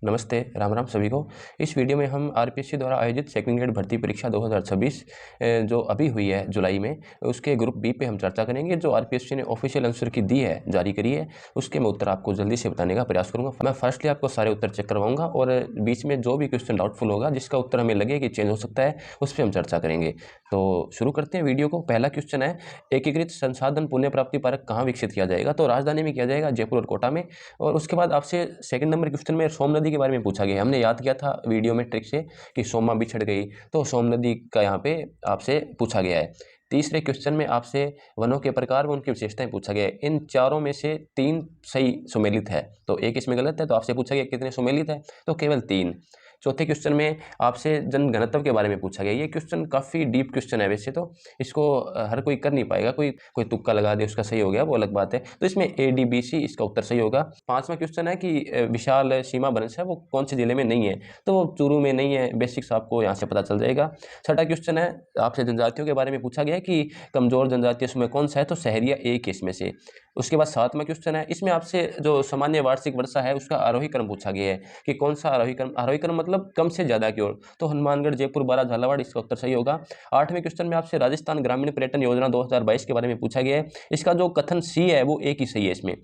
नमस्ते, राम राम सभी को। इस वीडियो में हम आरपीएससी द्वारा आयोजित सेकंड ग्रेड भर्ती परीक्षा 2026 जो अभी हुई है जुलाई में, उसके ग्रुप बी पे हम चर्चा करेंगे। जो आरपीएससी ने ऑफिशियल आंसर की दी है, जारी करी है, उसके मैं उत्तर आपको जल्दी से बताने का प्रयास करूंगा। मैं फर्स्टली आपको सारे उत्तर चेक करवाऊंगा और बीच में जो भी क्वेश्चन डाउटफुल होगा, जिसका उत्तर हमें लगे कि चेंज हो सकता है, उस पर हम चर्चा करेंगे। तो शुरू करते हैं वीडियो को। पहला क्वेश्चन है, एकीकृत संसाधन पुण्य प्राप्ति पार्क कहाँ विकसित किया जाएगा? तो राजधानी में किया जाएगा, जयपुर और कोटा में। और उसके बाद आपसे सेकंड नंबर क्वेश्चन में सोम नदी के बारे में पूछा गया। हमने याद किया था वीडियो में ट्रिक से कि सोमा बिछड़ गई, तो सोम नदी का यहाँ पे आपसे पूछा गया है। तीसरे क्वेश्चन में आपसे वनों के प्रकार व उनकी विशेषताएं पूछा गया है। इन चारों में से 3 सही सुमेलित है, तो एक इसमें गलत है। तो आपसे पूछा गया कितने सुमेलित है, तो केवल 3। चौथे क्वेश्चन में आपसे जनघनत्व के बारे में पूछा गया। ये क्वेश्चन काफ़ी डीप क्वेश्चन है वैसे तो, इसको हर कोई कर नहीं पाएगा। कोई तुक्का लगा दे, उसका सही हो गया, वो अलग बात है। तो इसमें ADBC इसका उत्तर सही होगा। 5वां क्वेश्चन है कि विशाल सीमा वंश है वो कौन से जिले में नहीं है? तो वो चूरू में नहीं है। बेसिक्स आपको यहाँ से पता चल जाएगा। छठा क्वेश्चन है, आपसे जनजातियों के बारे में पूछा गया कि कमजोर जनजातीय समूह कौन सा है? तो सहरिया एक है इसमें से। उसके बाद 7वां क्वेश्चन है, इसमें आपसे जो सामान्य वार्षिक वर्षा है उसका आरोही क्रम पूछा गया है कि कौन सा आरोही क्रम? आरोही क्रम मतलब कम से ज्यादा की ओर। तो हनुमानगढ़, जयपुर, बारा, झालावाड़, इसका उत्तर सही होगा। 8वें क्वेश्चन में आपसे राजस्थान ग्रामीण पर्यटन योजना 2022 के बारे में पूछा गया है। इसका जो कथन सी है वो एक ही सही है इसमें।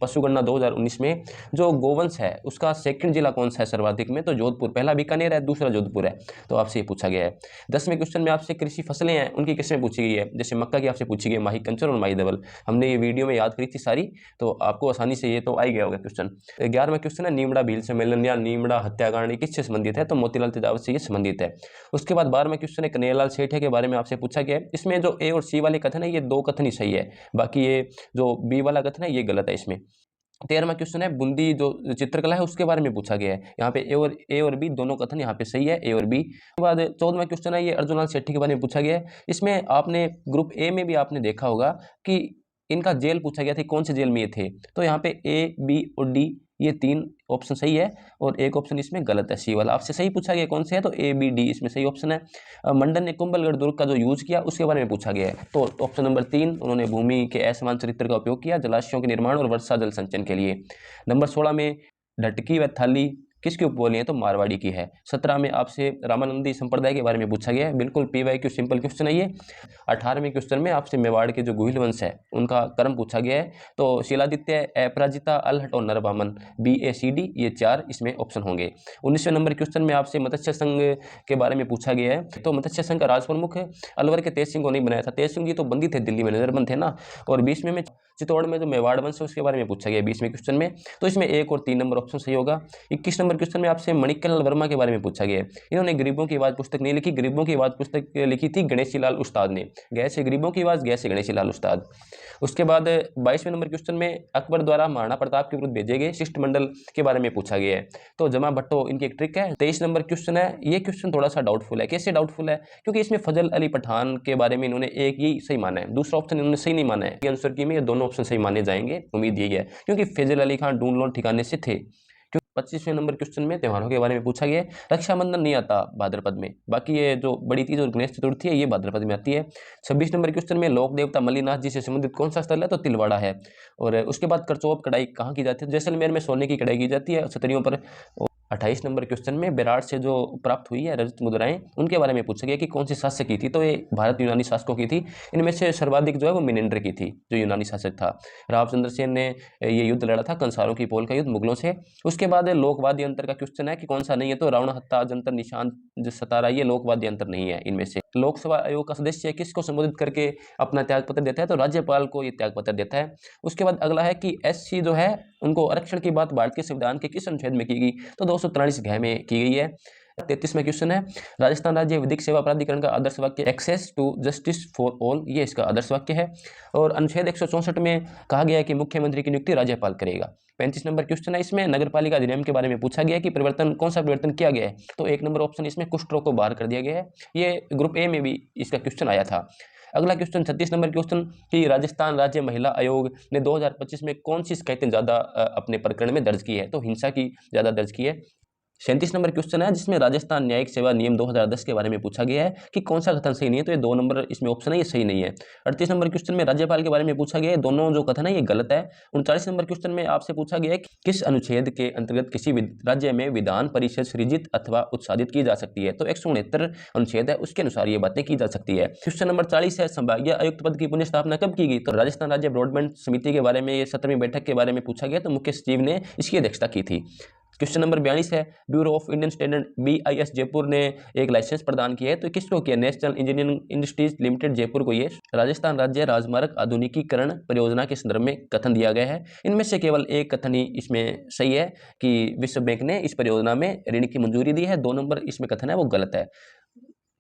पशुगणना 2019 में जो गोवंश है उसका सेकंड जिला कौन सा है सर्वाधिक में? तो जोधपुर। पहला बीकानेर है, दूसरा जोधपुर है। तो आपसे ये पूछा गया है। 10वें क्वेश्चन में आपसे कृषि फसलें हैं उनकी किस्में पूछी गई है। जैसे मक्का की आपसे पूछी गई माही कंचन और माही धवल। हमने ये वीडियो में याद करी थी सारी, तो आपको आसानी से ये तो आ ही गया होगा क्वेश्चन। 11वां क्वेश्चन है, नीमड़ा भील सम्मेलन या नीमड़ा हत्याकांड किससे संबंधित है? तो मोतीलाल तेजावत से ये संबंधित है। उसके बाद 12वां क्वेश्चन है, कन्हैयालाल सेठिया के बारे में आपसे पूछा गया है। इसमें जो ए और सी वाले कथन है ये 2 कथन ही सही है, बाकी ये जो बी वाला कथन है ये गलत है इसमें। 13वां क्वेश्चन है, बूंदी जो चित्रकला है उसके बारे में पूछा गया है। यहाँ पे ए और बी दोनों कथन यहाँ पे सही है, ए और बी। उसके बाद 14वां क्वेश्चन है, ये अर्जुनलाल सेठी के बारे में पूछा गया है। इसमें आपने ग्रुप ए में भी आपने देखा होगा कि इनका जेल पूछा गया था, कौन से जेल में ये थे? तो यहाँ पे ए, बी और डी ये 3 ऑप्शन सही है और एक ऑप्शन इसमें गलत है, सी वाला। आपसे सही पूछा गया कौन से है? तो ए, बी, डी इसमें सही ऑप्शन है। मंडन ने कुंभलगढ़ दुर्ग का जो यूज किया उसके बारे में पूछा गया है। तो ऑप्शन नंबर 3, उन्होंने भूमि के असमान चरित्र का उपयोग किया जलाशयों के निर्माण और वर्षा जल संचयन के लिए। नंबर 16 में ढटकी व थाली किसकी उपबोली है? तो मारवाड़ी की है। 17 में आपसे रामानंदी संप्रदाय के बारे में पूछा गया है। बिल्कुल PYQ सिंपल क्वेश्चन है ये। 18वें क्वेश्चन में आपसे मेवाड़ के जो गुहिल वंश है उनका क्रम पूछा गया है। तो शिलादित्य, अपराजिता, अलहट और नरवामन, BACD ये 4 इसमें ऑप्शन होंगे। 19वें नंबर क्वेश्चन में आपसे मत्स्य संघ के बारे में पूछा गया है। तो मत्स्य संघ का राज प्रमुख अलवर के तेज सिंह को नहीं बनाया था। तेज सिंह जी तो बंदी थे, दिल्ली में नजरबंद थे ना। और 20वें में चित्तौड़ में जो मेवाड़ वंश है उसके बारे में पूछा गया 20वें क्वेश्चन में। तो इसमें 1 और 3 नंबर ऑप्शन सही होगा। 21 नंबर क्वेश्चन में आपसे मणिकलाल वर्मा के बारे में पूछा गया है। इन्होंने गरीबों की आवाज पुस्तक नहीं लिखी, गरीबों की आवाज पुस्तक लिखी थी गणेशी लाल उस्ताद ने। गै से गरीबों की आवाज, गै से गणेशी लाल उस्ताद। उसके बाद 22वें नंबर क्वेश्चन में अकबर द्वारा महाराणा प्रताप के विरुद्ध भेजे गए शिष्टमंडल के बारे में पूछा गया है। तो जमा भट्टो इनकी एक ट्रिक है। 23 नंबर क्वेश्चन है, ये क्वेश्चन थोड़ा सा डाउटफुल है। कैसे डाउटफुल है? क्योंकि इसमें फजल अली पठान के बारे में इन्होंने एक ही सही माना है, दूसरा ऑप्शन इन्होंने सही नहीं माना है। आंसर की में ये दोनों ऑप्शन सही माने जाएंगे, उम्मीद यही है, क्योंकि फजल अली खान ढूंढ लो ठिकाने से थे। 25वें नंबर क्वेश्चन में त्योहारों के बारे में पूछा गया है। रक्षाबंधन नहीं आता भाद्रपद में, बाकी ये जो बड़ी तीज और गणेश चतुर्थी है ये भाद्रपद में आती है। 26 नंबर क्वेश्चन में लोक देवता मल्लीनाथ जी से संबंधित कौन सा स्थल है? तो तिलवाड़ा है। और उसके बाद करचौप कढ़ाई कहाँ की जाती है? जैसलमेर में सोने की कढ़ाई की जाती है छतरियों पर। 28 नंबर क्वेश्चन में बेरार से जो प्राप्त हुई है रजत मुद्राएं उनके बारे में पूछा गया कि कौन सी शासक की थी? तो ये भारत यूनानी शासकों की थी। इनमें से सर्वाधिक जो है वो मिनेंडर की थी, जो यूनानी शासक था। रावचंद्र सेन ने ये युद्ध लड़ा था, कंसारों की पोल का युद्ध मुगलों से। उसके बाद लोकवाद्य अंतर का क्वेश्चन है कि कौन सा नहीं है? तो रावण हत्ता, जंतर निशान, सतारा ये लोकवाद्य अंतर नहीं है इनमें से। लोकसभा आयोग का सदस्य किसको संबोधित करके अपना त्यागपत्र देता है? तो राज्यपाल को ये त्यागपत्र देता है। उसके बाद अगला है कि SC जो है उनको आरक्षण की बात भारतीय संविधान के किस अनुच्छेद में की गई? तो 243 घ में की गई है। 33वां क्वेश्चन है, राजस्थान राज्य विधिक सेवा प्राधिकरण का आदर्श वाक्य access to justice for all, ये इसका आदर्श वाक्य है। और अनुच्छेद 164 में कहा गया है कि मुख्यमंत्री की नियुक्ति राज्यपाल करेगा। 35 नंबर क्वेश्चन है, इसमें नगरपालिका अधिनियम के बारे में पूछा गया है कि परिवर्तन कौन सा परिवर्तन किया गया है? तो 1 नंबर ऑप्शन इसमें कुष्ठ रोग को बाहर कर दिया गया है। ये ग्रुप ए में भी इसका क्वेश्चन आया था। अगला क्वेश्चन 36 नंबर क्वेश्चन कि राजस्थान राज्य महिला आयोग ने 2025 में कौन सी शिकायतें ज्यादा अपने प्रकरण में दर्ज की है? तो हिंसा की ज्यादा दर्ज की है। 37 नंबर क्वेश्चन है जिसमें राजस्थान न्यायिक सेवा नियम 2010 के बारे में पूछा गया है कि कौन सा कथन सही नहीं है, तो ये 2 नंबर इसमें ऑप्शन है ये सही नहीं है। 38 नंबर क्वेश्चन में राज्यपाल के बारे में पूछा गया है, दोनों जो कथन है ये गलत है। 39 नंबर क्वेश्चन में आपसे पूछा गया है कि किस अनुच्छेद के अंतर्गत किसी राज्य में विधान परिषद सृजित अथवा उत्साहित की जा सकती है, तो 169 अनुच्छेद है उसके अनुसार ये बातें की जा सकती है। क्वेश्चन नंबर 40 है संभागीय आयुक्त पद की पुनः स्थापना कब की गई, तो राजस्थान राज्य ब्रॉडबैंड समिति के बारे में ये 17वीं बैठक के बारे में पूछा गया, तो मुख्य सचिव ने इसकी अध्यक्षता की थी। क्वेश्चन नंबर 42 है bureau of Indian standard BIS Jaipur ने एक लाइसेंस प्रदान किया है, तो किसको किया, national engineering industries limited Jaipur को ये राजस्थान राज्य राजमार्ग आधुनिकीकरण परियोजना के संदर्भ में कथन दिया गया है। इनमें से केवल एक कथन ही इसमें सही है कि विश्व बैंक ने इस परियोजना में ऋण की मंजूरी दी है, 2 नंबर इसमें कथन है वो गलत है।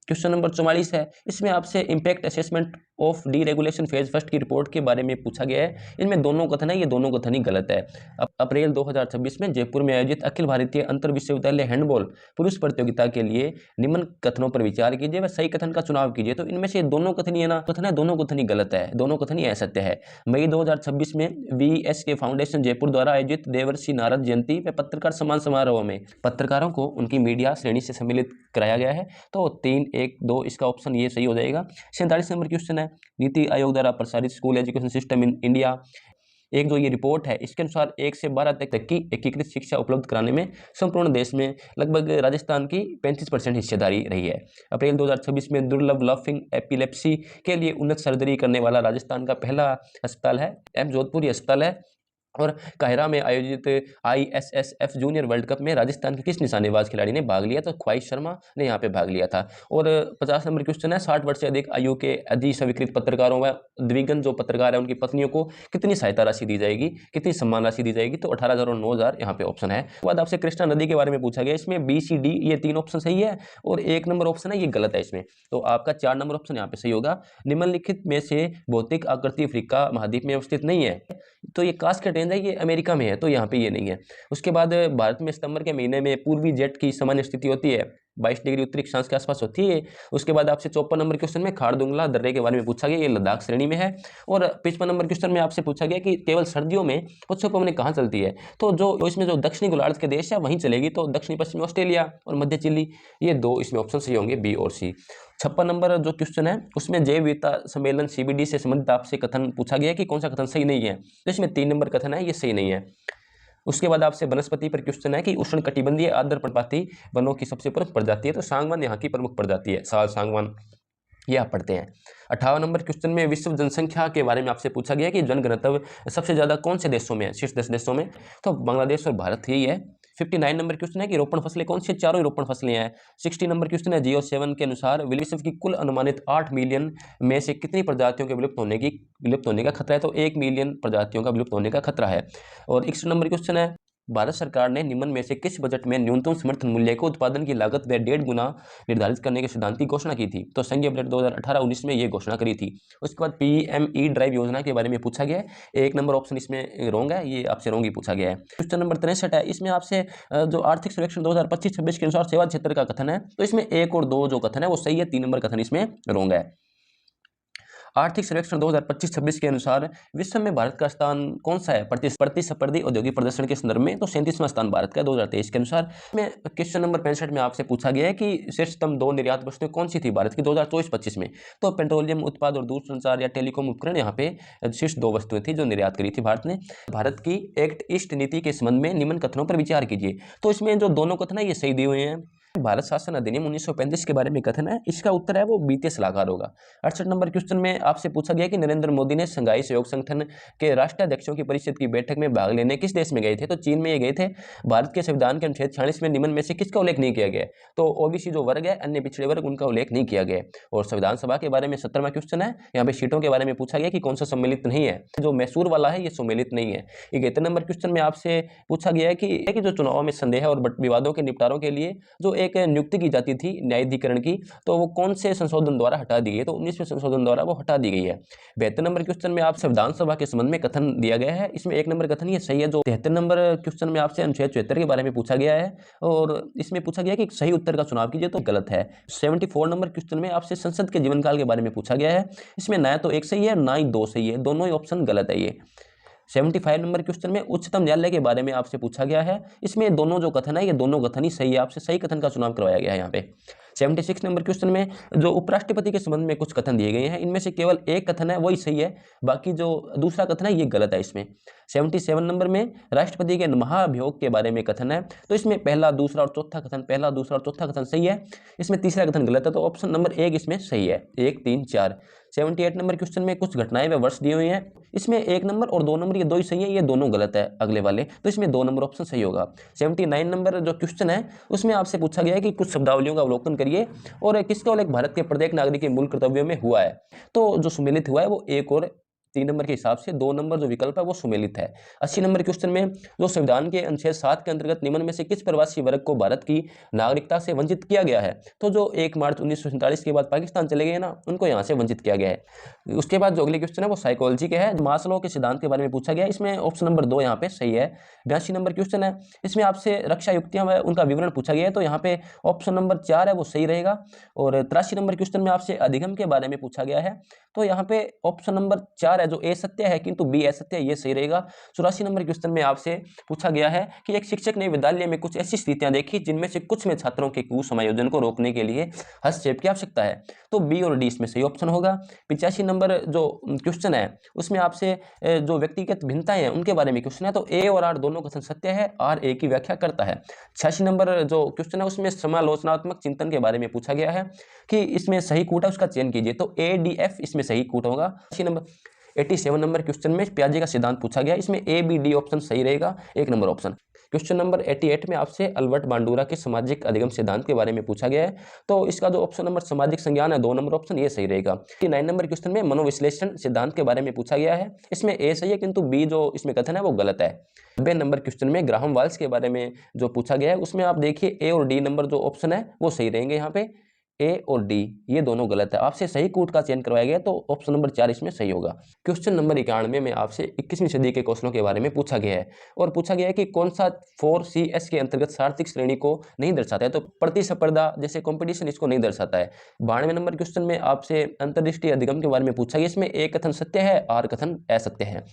क्वेश्चन नंबर 44 है इसमें आपसे impact assessment of deregulation phase first की रिपोर्ट के बारे में पूछा गया है, इनमें दोनों कथन है ये दोनों कथन ही गलत है। अप्रैल 2026 में जयपुर में आयोजित अखिल भारतीय अंतर विश्वविद्यालय हैंडबॉल पुरुष प्रतियोगिता के लिए निम्न कथनों पर विचार कीजिए व सही कथन का चुनाव कीजिए, तो इनमें से दोनों कथन ही है ना, कथन है दोनों कथन ही गलत है, दोनों कथन ही असत्य है। मई 2026 में VSK फाउंडेशन जयपुर द्वारा आयोजित देवर्षि नारद जयंती व पत्रकार सम्मान समारोह में पत्रकारों को उनकी मीडिया श्रेणी से सम्मिलित कराया गया है, तो 3, 1, 2 इसका ऑप्शन ये सही हो जाएगा। 47 नंबर क्वेश्चन है नीति आयोग द्वारा प्रसारित school education system in India एक जो ये रिपोर्ट है इसके अनुसार 1 से 12 तक की एकीकृत शिक्षा उपलब्ध कराने में संपूर्ण देश में लगभग राजस्थान की 35% हिस्सेदारी रही है। अप्रैल 2026 में दुर्लभ लाफिंग एपिलेप्सी के लिए उन्नत सर्जरी करने वाला राजस्थान का पहला अस्पताल है एम जोधपुर अस्पताल है। और काहिरा में आयोजित ISSF जूनियर वर्ल्ड कप में राजस्थान के किस निशानेबाज खिलाड़ी ने भाग लिया, तो ख्वाहिश शर्मा ने यहाँ पे भाग लिया था। और 50 नंबर क्वेश्चन है 60 वर्ष से अधिक आयु के अधिस्वीकृत पत्रकारों व द्विगन जो पत्रकार है उनकी पत्नियों को कितनी सहायता राशि दी जाएगी, कितनी सम्मान राशि दी जाएगी, तो 18,000 और 9,000 यहाँ पे ऑप्शन है। उसके बाद आपसे कृष्णा नदी के बारे में पूछा गया, इसमें BCD ये 3 ऑप्शन सही है और 1 नंबर ऑप्शन है ये गलत है इसमें, तो आपका 4 नंबर ऑप्शन यहाँ पे सही होगा। निम्नलिखित में से भौतिक आकृति अफ्रीका महाद्वीप में अवस्थित नहीं है, तो ये कास्केड रेंज है ये अमेरिका में है, तो यहाँ पे ये नहीं है। उसके बाद भारत में सितंबर के महीने में पूर्वी जेट की सामान्य स्थिति होती है 22 डिग्री उत्तरी अक्षांश के आसपास होती है। उसके बाद आपसे 54 नंबर क्वेश्चन में खारदुंगला दर्रे के बारे में पूछा गया, ये लद्दाख श्रेणी में है। और 55 नंबर क्वेश्चन में आपसे पूछा गया कि केवल सर्दियों में पश्चिम पवनें कहाँ चलती है, तो जो इसमें जो दक्षिणी गोलार्ध के देश है वहीं चलेगी, तो दक्षिणी पश्चिमी ऑस्ट्रेलिया और मध्य चिली, ये 2 इसमें ऑप्शन सही होंगे B और C। 56 नंबर जो क्वेश्चन है उसमें जैव विविधता सम्मेलन CBD से संबंधित आपसे कथन पूछा गया कि कौन सा कथन सही नहीं है, तो इसमें 3 नंबर कथन है ये सही नहीं है। उसके बाद आपसे वनस्पति पर क्वेश्चन है कि उष्णकटिबंधीय आर्द्र पर्णपाती वनों की सबसे प्रमुख प्रजाति है, तो सागवान यहाँ की प्रमुख प्रजाति है, साल सागवान, ये आप पढ़ते हैं। 58 नंबर क्वेश्चन में विश्व जनसंख्या के बारे में आपसे पूछा गया कि जनघनत्व सबसे ज्यादा कौन से देशों में है, शीर्ष 10 देशों में, तो बांग्लादेश और भारत यही है। 59 नंबर क्वेश्चन है कि रोपण फसलें कौन सी, चारों रोपण फसलें हैं। 60 नंबर क्वेश्चन है GEO7 के अनुसार विश्व की कुल अनुमानित 8 मिलियन में से कितनी प्रजातियों के विलुप्त होने का खतरा है, तो 1 मिलियन प्रजातियों का विलुप्त होने का खतरा है। और 61 नंबर क्वेश्चन है भारत सरकार ने निम्न में से किस बजट में न्यूनतम समर्थन मूल्य को उत्पादन की लागत व 1.5 गुना निर्धारित करने के सिद्धांत की घोषणा की थी, तो संघीय बजट 2018-19 में ये घोषणा करी थी। उसके बाद PME ड्राइव योजना के बारे में पूछा गया है, 1 नंबर ऑप्शन इसमें रोंग है, ये आपसे रोंग ही पूछा गया है। क्वेश्चन नंबर 63 है, इसमें आपसे जो आर्थिक सर्वेक्षण 2025-26 के अनुसार सेवा क्षेत्र का कथन है, तो इसमें 1 और 2 जो कथन है वो सही है, 3 नंबर कथन इसमें रोंग है। आर्थिक सर्वेक्षण 2025-26 के अनुसार विश्व में भारत का स्थान कौन सा है प्रतिस्पर्धी औद्योगिक प्रदर्शन के संदर्भ में, तो 37वां स्थान भारत का 2023 के अनुसार। में क्वेश्चन नंबर 65 में आपसे पूछा गया है कि शीर्षतम 2 निर्यात वस्तुएं कौन सी थी भारत की 2024-25 में, तो पेट्रोलियम उत्पाद और दूरसंचार या टेलीकॉम उपकरण यहाँ पे शीर्ष 2 वस्तुएं थी जो निर्यात करी थी भारत ने। भारत की एक्ट ईस्ट नीति के संबंध में निम्न कथनों पर विचार कीजिए, तो इसमें जो दोनों कथन है ये सही दिए हुए हैं। भारत शासन अधिनियम 1935 के बारे में कथन है, इसका उत्तर है वो वित्तीय सलाहकार होगा। 68 नंबर क्वेश्चन में आपसे पूछा गया कि नरेंद्र मोदी ने संघाई सहयोग संगठन के राष्ट्राध्यक्षों की परिषद की बैठक में भाग लेने किस देश में गए थे, तो चीन में ये गए थे। भारत के संविधान के अनुच्छेद 46 में निम्न में से किसका उल्लेख नहीं किया गया, तो OBC जो वर्ग है अन्य पिछड़े वर्ग उनका उल्लेख नहीं किया गया। और संविधान सभा के बारे में 17वां क्वेश्चन है, यहाँ पे सीटों के बारे में पूछा गया कि कौन सा सम्मिलित नहीं है, जो मैसूर वाला है ये सम्मिलित नहीं है। 71 नंबर क्वेश्चन में आपसे पूछा गया है कि जो चुनाव में संदेह और विवादों के निपटारों के लिए जो एक नियुक्ति की जाती थी न्यायाधिकरण की, तो वो कौन से संशोधन द्वारा हटा दी गई, तो 19वें संशोधन द्वारा वो हटा दी गई है। 72 नंबर क्वेश्चन में आप संविधान सभा के संबंध में कथन दिया गया है, इसमें 1 नंबर कथन ये सही है। जो 73 नंबर क्वेश्चन में आपसे अनुच्छेद 74 के बारे में पूछा गया है और इसमें पूछा गया कि सही उत्तर का चुनाव कीजिए, तो गलत है। 74 नंबर क्वेश्चन में आपसे संसद के जीवनकाल के बारे में पूछा गया है, इसमें ना तो 1 सही है ना ही 2 सही है, दोनों ही ऑप्शन गलत है ये। 75 नंबर क्वेश्चन में उच्चतम न्यायालय के बारे में आपसे पूछा गया है। इसमें दोनों जो कथन है ये दोनों कथन ही सही है, आपसे सही कथन का चुनाव करवाया गया है यहाँ पे। 76 नंबर क्वेश्चन में जो उपराष्ट्रपति के संबंध में कुछ कथन दिए गए हैं, इनमें से केवल एक कथन है वही सही है, बाकी जो दूसरा कथन है ये गलत है इसमें। 77 नंबर में राष्ट्रपति के महाभियोग के बारे में कथन है, तो इसमें पहला दूसरा और चौथा कथन सही है, इसमें तीसरा कथन गलत है, तो ऑप्शन नंबर 1 इसमें सही है, 1, 3, 4। 78 नंबर क्वेश्चन में कुछ घटनाएं व वर्ष दिए हुए हैं, इसमें 1 नंबर और 2 नंबर ये दो ही सही है, ये दोनों गलत है अगले वाले, तो इसमें 2 नंबर ऑप्शन सही होगा। 79 नंबर जो क्वेश्चन है उसमें आपसे पूछा गया है कि कुछ शब्दावलियों का अवलोकन करिए और किसका उल्लेख भारत के प्रत्येक नागरिक के मूल कर्तव्यों में हुआ है, तो जो सुमेलित हुआ है वो 1 और 3 नंबर के हिसाब से 2 नंबर जो विकल्प है वो सुमेलित है। 80 नंबर क्वेश्चन में जो संविधान के अनुच्छेद 7 के अंतर्गत निम्न में से किस प्रवासी वर्ग को भारत की नागरिकता से वंचित किया गया है, तो जो 1 मार्च 1947 के बाद पाकिस्तान चले गए ना, उनको यहाँ से वंचित किया गया है। उसके बाद जो अगले क्वेश्चन है वो साइकोलॉजी के है, मास्लो के सिद्धांत के बारे में पूछा गया, इसमें ऑप्शन नंबर 2 यहाँ पे सही है। 82 नंबर क्वेश्चन है, इसमें आपसे रक्षा युक्तियां व उनका विवरण पूछा गया है, तो यहाँ पे ऑप्शन नंबर 4 है वो सही रहेगा। और 83 नंबर क्वेश्चन में आपसे अधिगम के बारे में पूछा गया है, तो यहाँ पे ऑप्शन नंबर 4 है जो ए सत्य है किंतु बी असत्य है, ये सही रहेगा। 84 नंबर क्वेश्चन में आपसे पूछा गया है कि एक शिक्षक ने विद्यालय में कुछ ऐसी स्थितियां देखी जिनमें से कुछ में छात्रों के कुसमायोजन को रोकने के लिए हस्तक्षेप की आवश्यकता है, तो बी और डी इसमें सही ऑप्शन होगा। 85 नंबर जो क्वेश्चन है उसमें आपसे जो व्यक्तिगत भिन्नताएं हैं उनके बारे में क्वेश्चन है, तो ए और आर दोनों कथन सत्य है, आर ए की व्याख्या करता है। 86 नंबर जो क्वेश्चन है उसमें समालोचनात्मक चिंतन के बारे में पूछा गया है कि इसमें सही कूट है उसका चयन कीजिए, तो ए डी एफ इसमें सही कूट होगा। 87 नंबर क्वेश्चन में पियाजे का सिद्धांत पूछा गया, इसमें ए बी डी ऑप्शन सही रहेगा, 1 नंबर ऑप्शन। क्वेश्चन नंबर 88 में आपसे अल्बर्ट बांडुरा के सामाजिक अधिगम सिद्धांत के बारे में पूछा गया है, तो इसका जो ऑप्शन नंबर सामाजिक संज्ञान है 2 नंबर ऑप्शन ये सही रहेगा। 9 नंबर क्वेश्चन में मनोविश्लेषण सिद्धांत के बारे में पूछा गया है, इसमें ए सही है किंतु बी जो इसमें कथन है वो गलत है। 90 नंबर क्वेश्चन में ग्राहम वाल्स के बारे में जो पूछा गया है उसमें आप देखिए ए और डी नंबर जो ऑप्शन है वो सही रहेंगे, यहाँ पे ए और डी ये दोनों गलत है, आपसे सही कूट का चयन करवाया गया, तो ऑप्शन नंबर 4 इसमें सही होगा। क्वेश्चन नंबर 91 में आपसे 21वीं सदी के क्वेश्चनों के बारे में पूछा गया है और पूछा गया है कि कौन सा 4CS के अंतर्गत सार्थिक श्रेणी को नहीं दर्शाता है, तो प्रतिस्पर्धा जैसे कंपटीशन इसको नहीं दर्शाता है। 92 नंबर क्वेश्चन में आपसे अंतर्दृष्टि अधिगम के बारे में पूछा गया, इसमें ए कथन सत्य है, आर कथन असत्य है।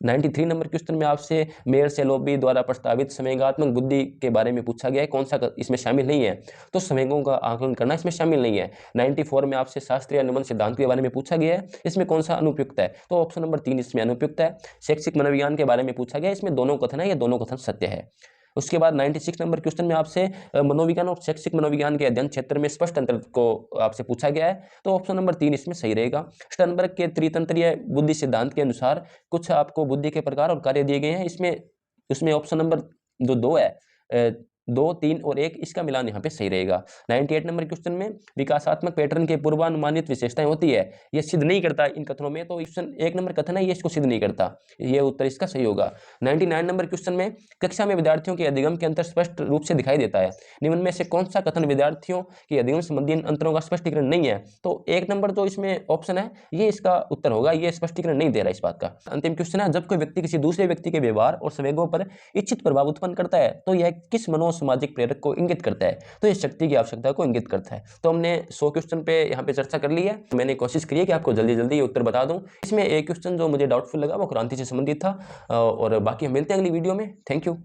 93 नंबर क्वेश्चन में आपसे मेयर सेलोबी द्वारा प्रस्तावित संवेगात्मक बुद्धि के बारे में पूछा गया है, कौन सा इसमें शामिल नहीं है, तो संवेगों का आकलन करना इसमें शामिल नहीं है। 94 में आपसे शास्त्रीय अनुमान सिद्धांत के बारे में पूछा गया है, इसमें कौन सा अनुपयुक्त है, तो ऑप्शन नंबर 3 इसमें अनुपयुक्त है। शैक्षिक मनोविज्ञान के बारे में पूछा गया, इसमें दोनों कथन है, ये दोनों कथन सत्य है। उसके बाद 96 नंबर क्वेश्चन में आपसे मनोविज्ञान और शैक्षिक मनोविज्ञान के अध्ययन क्षेत्र में स्पष्ट अंतर को आपसे पूछा गया है, तो ऑप्शन नंबर 3 इसमें सही रहेगा। स्टर्नबर्ग के त्रितंत्रीय बुद्धि सिद्धांत के अनुसार कुछ आपको बुद्धि के प्रकार और कार्य दिए गए हैं, इसमें ऑप्शन नंबर जो 2 है 2, 3 और 1 इसका मिलान यहाँ पे सही रहेगा। 98 नंबर क्वेश्चन में विकासात्मक पैटर्न के पूर्वानुमानित विशेषताएं होती है, ये सिद्ध नहीं करता इन कथनों में, तो क्वेश्चन 1 नंबर कथन है ये इसको सिद्ध नहीं करता, ये उत्तर इसका सही होगा। 99 नंबर क्वेश्चन में कक्षा में विद्यार्थियों के अधिगम के अंतर स्पष्ट रूप से दिखाई देता है, निम्न में से कौन सा कथन विद्यार्थियों के अधिगम संबंधी अंतरों का स्पष्टीकरण नहीं है, तो 1 नंबर जो इसमें ऑप्शन है ये इसका उत्तर होगा, ये स्पष्टीकरण नहीं दे रहा इस बात का। अंतिम क्वेश्चन है, जब कोई व्यक्ति किसी दूसरे व्यक्ति के व्यवहार और संवेगों पर इच्छित प्रभाव उत्पन्न करता है तो यह किस मनोसामाजिक प्रेरक को इंगित करता है, तो ये शक्ति की आवश्यकता को इंगित करता है। तो हमने 100 क्वेश्चन पे यहाँ पे चर्चा कर ली है, मैंने कोशिश की है कि आपको जल्दी जल्दी ये उत्तर बता दूं। इसमें एक क्वेश्चन जो मुझे डाउटफुल लगा वो क्रांति से संबंधित था, और बाकी हम मिलते हैं अगली वीडियो में। Thank you.